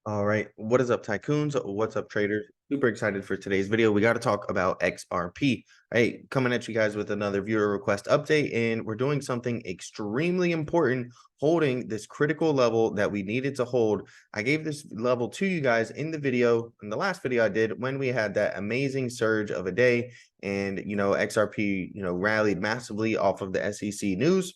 All right. What is up, tycoons? What's up, traders? Super excited for today's video. We got to talk about XRP. Right, coming at you guys with another viewer request update, and we're doing something extremely important, holding this critical level that we needed to hold. I gave this level to you guys in the video, in the last video I did, when we had that amazing surge of a day, and XRP, rallied massively off of the SEC news.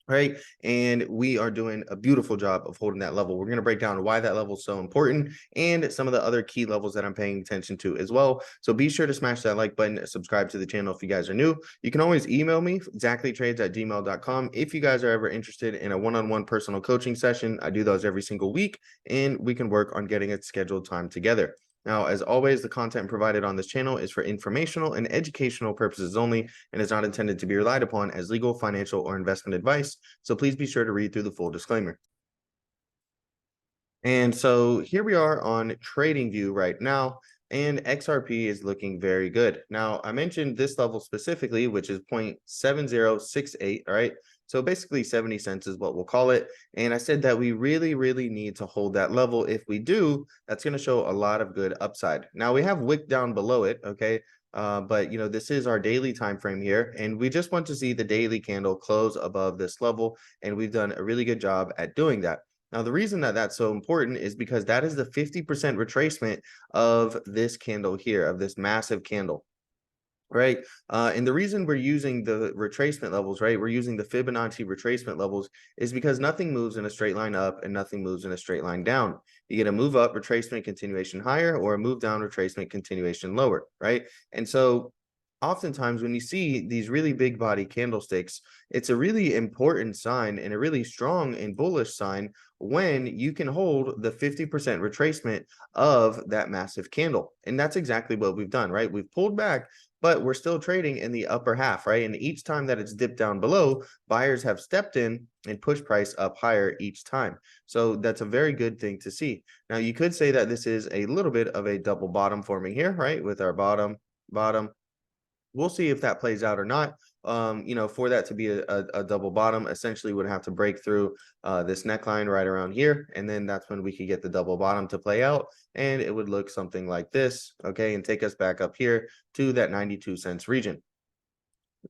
Right. And we are doing a beautiful job of holding that level. We're going to break down why that level is so important and some of the other key levels that I'm paying attention to as well. So be sure to smash that like button, subscribe to the channel if you guys are new. You can always email me, exactlytrades@gmail.com. If you guys are ever interested in a one-on-one personal coaching session, I do those every single week, and we can work on getting a scheduled time together. Now, as always, the content provided on this channel is for informational and educational purposes only and is not intended to be relied upon as legal, financial, or investment advice. So please be sure to read through the full disclaimer. And so here we are on TradingView right now, and XRP is looking very good. Now, I mentioned this level specifically, which is 0.7068, all right? So basically 70 cents is what we'll call it. And I said that we really, really need to hold that level. If we do, that's going to show a lot of good upside. Now, we have wick down below it, okay? But this is our daily time frame here, and we just want to see the daily candle close above this level, and we've done a really good job at doing that. Now, the reason that that's so important is because that is the 50% retracement of this candle here, of this massive candle, right? And the reason we're using the retracement levels, right? We're using the Fibonacci retracement levels is because nothing moves in a straight line up and nothing moves in a straight line down. You get a move up, retracement, continuation higher, or a move down, retracement, continuation lower, right? And so oftentimes when you see these really big body candlesticks, it's a really important sign and a really strong and bullish sign when you can hold the 50% retracement of that massive candle. And that's exactly what we've done, right? We've pulled back, but we're still trading in the upper half, right? And each time that it's dipped down below, buyers have stepped in and pushed price up higher each time. So that's a very good thing to see. Now, you could say that this is a little bit of a double bottom forming here, right? With our bottom, bottom. We'll see if that plays out or not. For that to be a double bottom, essentially would have to break through this neckline right around here. And then that's when we could get the double bottom to play out. And it would look something like this, okay, and take us back up here to that 92 cents region.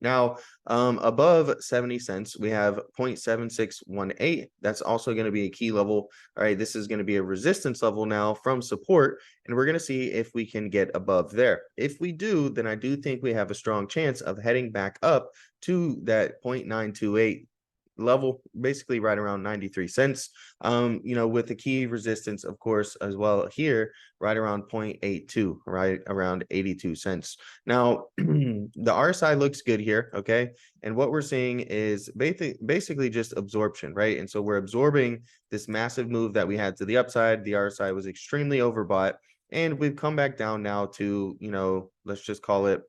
Now, above 70 cents, we have 0.7618. That's also going to be a key level. All right, this is going to be a resistance level now from support, and we're going to see if we can get above there. If we do, then I do think we have a strong chance of heading back up to that 0.928 level, basically right around 93 cents. With the key resistance, of course, as well here, right around 0.82, right around 82 cents. Now, the RSI looks good here, okay? And what we're seeing is basically just absorption, right? And so we're absorbing this massive move that we had to the upside. The RSI was extremely overbought, and we've come back down now to, let's just call it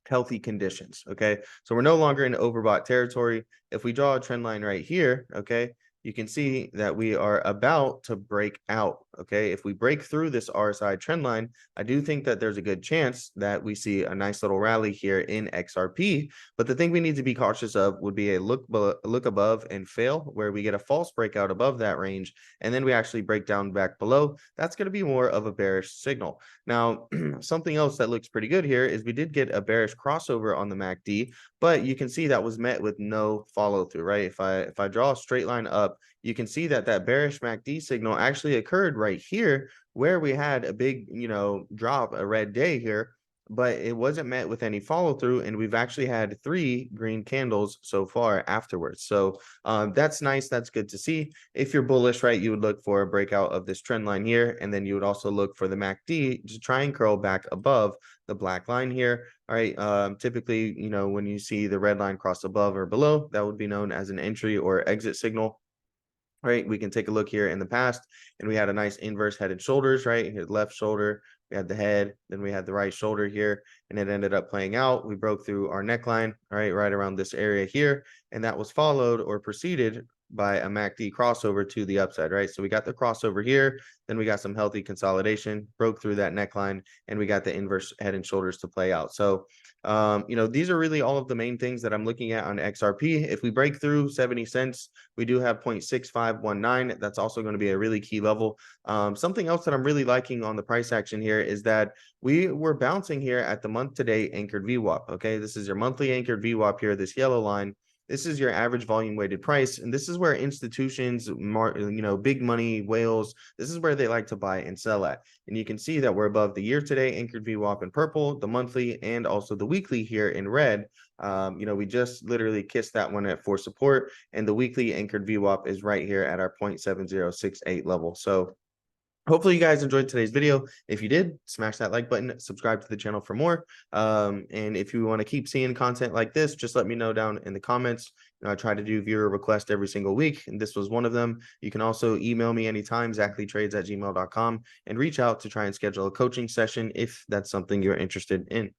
healthy conditions. Okay, so we're no longer in overbought territory. If we draw a trend line right here, okay, you can see that we are about to break out. Okay, if we break through this RSI trend line, I do think that there's a good chance that we see a nice little rally here in XRP. But the thing we need to be cautious of would be a look above and fail, where we get a false breakout above that range, and then we actually break down back below. That's going to be more of a bearish signal. Now, something else that looks pretty good here is we did get a bearish crossover on the MACD, but you can see that was met with no follow through, right? If I draw a straight line up, you can see that that bearish MACD signal actually occurred right here where we had a big, drop, a red day here, but it wasn't met with any follow through. And we've actually had 3 green candles so far afterwards. So that's nice. That's good to see. If you're bullish, right, you would look for a breakout of this trend line here. And then you would also look for the MACD to try and curl back above the black line here. All right. Typically, when you see the red line cross above or below, that would be known as an entry or exit signal. Right, we can take a look here in the past, and we had a nice inverse head and shoulders, right? Here, left shoulder, we had the head, then we had the right shoulder here, and it ended up playing out. We broke through our neckline, right around this area here, and that was followed or preceded by a MACD crossover to the upside, right? So we got the crossover here, then we got some healthy consolidation, broke through that neckline, and we got the inverse head and shoulders to play out. So, these are really all of the main things that I'm looking at on XRP. If we break through 70 cents, we do have 0.6519. That's also going to be a really key level. Something else that I'm really liking on the price action here is that we were bouncing here at the month to date anchored VWAP. Okay, this is your monthly anchored VWAP here, this yellow line. This is your average volume weighted price, and this is where institutions, big money whales, this is where they like to buy and sell at. And you can see that we're above the year to date anchored VWAP in purple, the monthly, and also the weekly here in red. We just literally kissed that one for support, and the weekly anchored VWAP is right here at our 0.7068 level. So hopefully you guys enjoyed today's video. If you did, smash that like button, subscribe to the channel for more. And if you want to keep seeing content like this, just let me know down in the comments. I try to do viewer requests every single week, and this was one of them. You can also email me anytime, zachleytrades@gmail.com, and reach out to try and schedule a coaching session if that's something you're interested in.